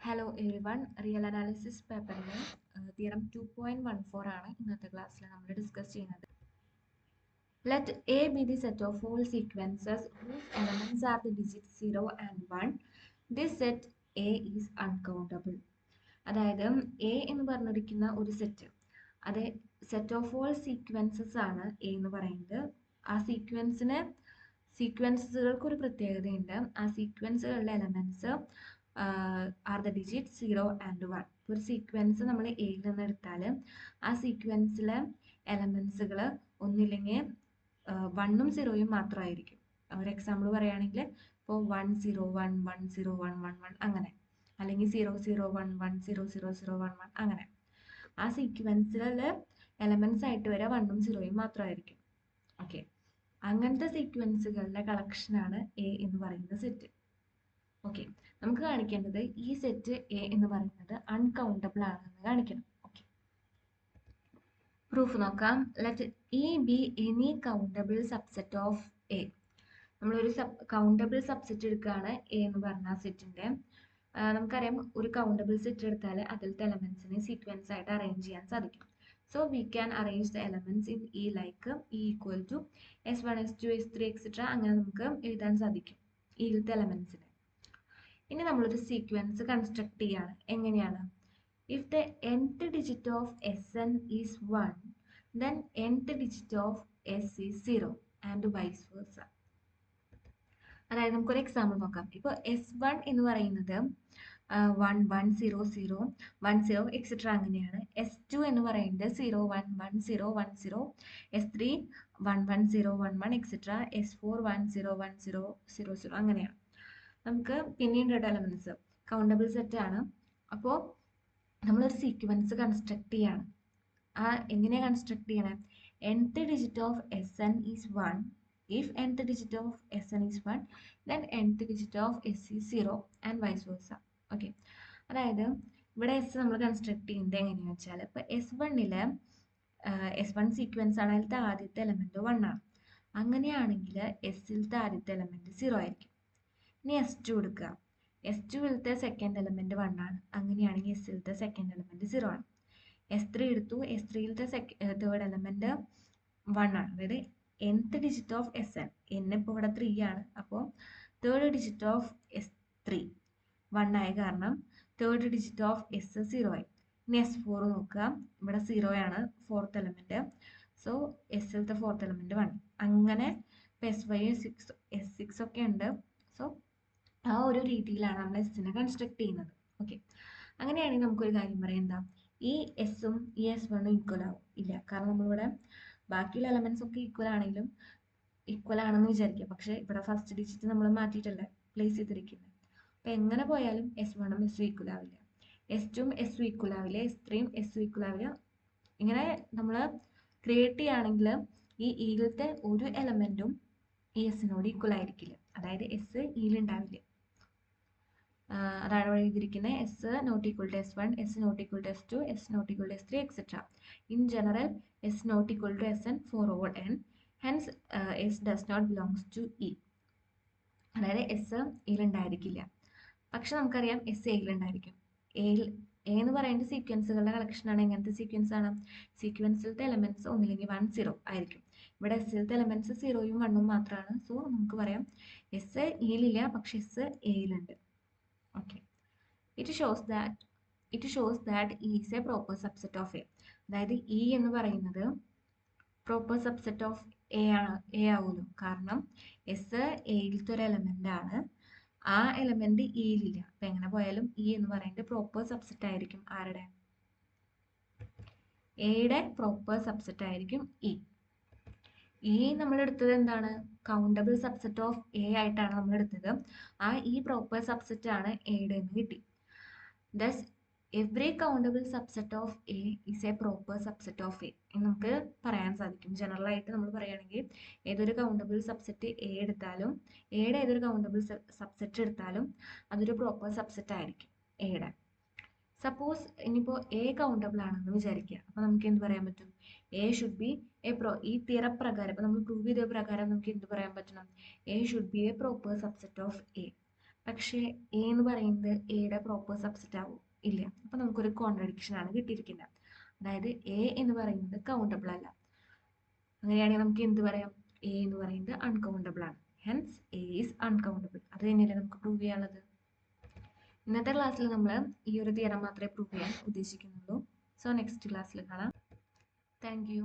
Hello everyone real analysis പേപ്പറിലെ theorem 2.14 ആണ് ഇന്നത്തെ ക്ലാസ്സിൽ നമ്മൾ ഡിസ്കസ് ചെയ്യുന്നത്. Let A be the set of all sequences whose elements are the digits 0 and 1. This set A is uncountable. അതായത് A എന്ന് പറഞ്ഞിരിക്കുന്ന ഒരു സെറ്റ്, അത് സെറ്റ് ഓഫ് ഓൾ സീക്വൻസസ് ആണ് എ എന്ന് പറയുന്നത്. ആ സീക്വൻസുകൾക്ക് ഒരു പ്രത്യേകതയുണ്ട്. ആ സീക്വൻസുകളുടെ elements are the digit 0 and 1. ഒരു സീക്വൻസ് നമ്മൾ എയിൽ നിന്ന് എടുത്താൽ ആ സീക്വൻസിലെ എലമെന്റ്സുകൾ ഒന്നില്ലെങ്കിൽ 1ഉം 0യും മാത്രമായിരിക്കും. ഒരു എക്സാമ്പിൾ പറയുകയാണെങ്കിൽ ഇപ്പോൾ 1 0 1 1 0 1 1 1 അങ്ങനെ, അല്ലെങ്കിൽ 0 0 1 1 0 0 0 1 1 അങ്ങനെ. ആ സീക്വൻസിലെ എലമെന്റ്സ് ആയിട്ട് വരെ 1ഉം 0യും മാത്രമായിരിക്കും. ഓക്കെ, അങ്ങനത്തെ സീക്വൻസുകളുടെ കളക്ഷനാണ് എ എന്ന് പറയുന്ന സെറ്റ്. ഓക്കെ, നമുക്ക് കാണിക്കേണ്ടത് ഈ സെറ്റ് എ എന്ന് പറയുന്നത് അൺകൗണ്ടബിൾ ആണെന്ന് കാണിക്കണം. ഓക്കെ, പ്രൂഫ് നോക്കാം. Let E B any countable subset of A. നമ്മളൊരു കൗണ്ടബിൾ സബ്സെറ്റ് എടുക്കുകയാണ് എ എന്ന് പറഞ്ഞ സെറ്റിന്റെ. നമുക്കറിയാം, ഒരു കൗണ്ടബിൾ സെറ്റ് എടുത്താൽ അതിലത്തെ എലമെന്റ്സിനെ സീക്വൻസ് ആയിട്ട് അറേഞ്ച് ചെയ്യാൻ സാധിക്കും. So we can arrange the elements in E like E equal to S1 S2 S3 etcetera. അങ്ങനെ നമുക്ക് എഴുതാൻ സാധിക്കും ഇതിലത്തെ എലമെന്റ്സിനെ. ഇനി നമ്മളൊരു സീക്വൻസ് കൺസ്ട്രക്ട് ചെയ്യാണ്. എങ്ങനെയാണ്? If the nth digit of Sn is 1, then nth digit of S is 0 and vice versa. അതായത് നമുക്കൊരു എക്സാമ്പിൾ നോക്കാം. ഇപ്പോൾ S1 എന്ന് പറയുന്നത് 1 1 0 0 1 0 എക്സെട്ര അങ്ങനെയാണ്. S2 എന്ന് പറയുന്നത് 0 1 1 0 1 0, S3 1 1 0 1 1 എക്സെട്ര, S4 1 0 1 0 0 0 അങ്ങനെയാണ്. നമുക്ക് പിന്നീട് എലമെന്റ്സ് കൗണ്ടബിൾ സെറ്റ് ആണ്. അപ്പോൾ നമ്മളൊരു സീക്വൻസ് കൺസ്ട്രക്ട് ചെയ്യാണ്. ആ എങ്ങനെയാണ് കൺസ്ട്രക്ട് ചെയ്യണേ? nth digit of Sn is 1. If nth digit of Sn is 1, then nth digit of S is 0 and vice versa. Okay, അതായത് ഇവിടെ S നമ്മൾ കൺസ്ട്രക്ട് ചെയ്യുന്നത് എങ്ങനെയാണെന്ന് വെച്ചാൽ, ഇപ്പോൾ S1-ലെ S1 സീക്വൻസ് ആണ്, അതിലത്തെ ആദ്യത്തെ എലമെന്റ് 1 ആണ്. അങ്ങനെയാണെങ്കിൽ എസിലത്തെ ആദ്യത്തെ എലമെന്റ് 0 ആയിരിക്കും. ഇനി S2 എടുക്കുക. S2-ലത്തെ സെക്കൻഡ് എലമെന്റ് 1 ആണ്. അങ്ങനെയാണെങ്കിൽ എസിലത്തെ സെക്കൻഡ് എലമെന്റ് 0 ആണ്. S3 എടുത്തു. S3-ലത്തെ തേർഡ് എലമെന്റ് 1 ആണ്. അതായത് nth digit of Sn, n ഇപ്പോൾ ഇവിടെ 3 ആണ്. അപ്പോൾ തേർഡ് ഡിജിറ്റ് ഓഫ് S3 1 ആയ കാരണം തേർഡ് ഡിജിറ്റ് ഓഫ് S 0 ആയി. ഇനി S4 നോക്കുക. ഇവിടെ 0 ആണ് ഫോർത്ത് എലമെന്റ്. സോ എസിലത്തെ ഫോർത്ത് എലമെന്റ് 1. അങ്ങനെ ഇപ്പോൾ S5 S6 ഒക്കെ ഉണ്ട്. സോ ആ ഒരു രീതിയിലാണ് നമ്മൾ എസിനെ കൺസ്ട്രക്ട് ചെയ്യുന്നത്. ഓക്കെ, അങ്ങനെയാണെങ്കിൽ നമുക്കൊരു കാര്യം പറയാം. എന്താ, ഈ എസും ഈ S1ഉം ഈക്വൽ ആവും? ഇല്ല, കാരണം നമ്മളിവിടെ ബാക്കിയുള്ള എലമെന്റ്സ് ഒക്കെ ഈക്വൽ ആണെങ്കിലും ഈക്വൽ ആണെന്ന് വിചാരിക്കുക. പക്ഷേ ഇവിടെ ഫസ്റ്റ് ഡിജിറ്റ് നമ്മൾ മാറ്റിയിട്ടല്ലേ പ്ലേസ് ചെയ്തിരിക്കുന്നത്. അപ്പം എങ്ങനെ പോയാലും S1ഉം S2 ഈക്വൽ ആവില്ല, S2ഉം S2 ഈക്വൽ ആവില്ല, S3യും S2 ഈക്വൽ ആവില്ല. ഇങ്ങനെ നമ്മൾ ക്രിയേറ്റ് ചെയ്യുകയാണെങ്കിൽ ഈ ഈലത്തെ ഒരു എലമെന്റും ഈ എസിനോട് ഈക്വൽ ആയിരിക്കില്ല. അതായത് എസ് ഈലുണ്ടാവില്ല. അതാണ് ഇവിടെ എഴുതിയിരിക്കുന്നത്. S not equal to S1, S not equal to S2, S not equal to S3 etcetera. In general S not equal to Sn for all n. Hence S does not belongs to E. അതായത് S എയിലുണ്ടായിരിക്കില്ല. പക്ഷെ നമുക്കറിയാം S എയിലുണ്ടായിരിക്കും. A എന്ന് പറയുന്നത് സീക്വൻസുകളുടെ കളക്ഷനാണ്. എങ്ങനത്തെ sequence ആണ്? സീക്വൻസിലത്തെ elements ഒന്നില്ലെങ്കിൽ 1 0 ആയിരിക്കും. ഇവിടെ എസിലത്തെ എലമെന്റ്സ് 0യും 1ഉം മാത്രമാണ്. സോ നമുക്ക് പറയാം എസ് ഇയിലില്ല, പക്ഷെ എസ് എയിലുണ്ട്. Okay, it shows that E is a proper subset of A. അതായത് E എന്ന് പറയുന്നത് പ്രോപ്പർ സബ്സെറ്റ് ഓഫ് എ ആവുമല്ലോ. കാരണം എസ് എയിലത്തെ ഒരു എലമെന്റ് ആണ്, ആ എലമെന്റ് ഇയിലില്ല. അപ്പൊ എങ്ങനെ പോയാലും ഇ എന്ന് പറയുന്നത് പ്രോപ്പർ സബ്സെറ്റ് ആയിരിക്കും. ആരുടെ? എയുടെ പ്രോപ്പർ സബ്സെറ്റ് ആയിരിക്കും ഇ. ഈ നമ്മൾ എടുത്തത് എന്താണ്? കൗണ്ടബിൾ സബ്സെറ്റ് ഓഫ് എ ആയിട്ടാണ് നമ്മൾ എടുത്തത്. ആ ഈ പ്രോപ്പർ സബ്സെറ്റ് ആണ് എയുടെ എന്ന് കിട്ടി. Thus every countable subset of A is a proper subset of A എന്ന് നമുക്ക് പറയാൻ സാധിക്കും. ജനറൽ ആയിട്ട് നമ്മൾ പറയുകയാണെങ്കിൽ ഏതൊരു കൗണ്ടബിൾ സബ്സെറ്റ് എ എടുത്താലും, എയുടെ ഏതൊരു കൗണ്ടബിൾ സബ്സെറ്റ് എടുത്താലും അതൊരു പ്രോപ്പർ സബ്സെറ്റ് ആയിരിക്കും എയുടെ. സപ്പോസ് ഇനിയിപ്പോൾ എ കൗണ്ടബിൾ ആണെന്ന് വിചാരിക്കുക. അപ്പോൾ നമുക്ക് എന്ത് പറയാൻ പറ്റും? എ ഷുഡ് ബി ഈ തിയറം പ്രകാരം, ഇപ്പോൾ നമ്മൾ പ്രൂവ് ചെയ്ത പ്രകാരം നമുക്ക് എന്ത് പറയാൻ പറ്റണം? A should be A proper subset of A. പക്ഷേ എ എന്ന് പറയുന്നത് എയുടെ പ്രോപ്പർ സബ്സെറ്റ് ആവും ഇല്ല. അപ്പൊ നമുക്കൊരു കോൺട്രഡിക്ഷൻ ആണ് കിട്ടിയിരിക്കുന്നത്. അതായത് എ എന്ന് പറയുന്നത് കൗണ്ടബിൾ അല്ല. അങ്ങനെയാണെങ്കിൽ നമുക്ക് എന്ത് പറയാം? എ എന്ന് പറയുന്നത് അൺകൗണ്ടബിൾ ആണ്. Hence A is uncountable. അത് തന്നെയല്ലേ നമുക്ക് പ്രൂവ് ചെയ്യാനുള്ളത്. ഇന്നത്തെ ക്ലാസ്സിൽ നമ്മൾ ഈ ഒരു തിയറം മാത്രമേ പ്രൂവ് ചെയ്യാൻ ഉദ്ദേശിക്കുന്നുള്ളൂ. സോ നെക്സ്റ്റ് ക്ലാസ്സിൽ കാണാം. Thank you.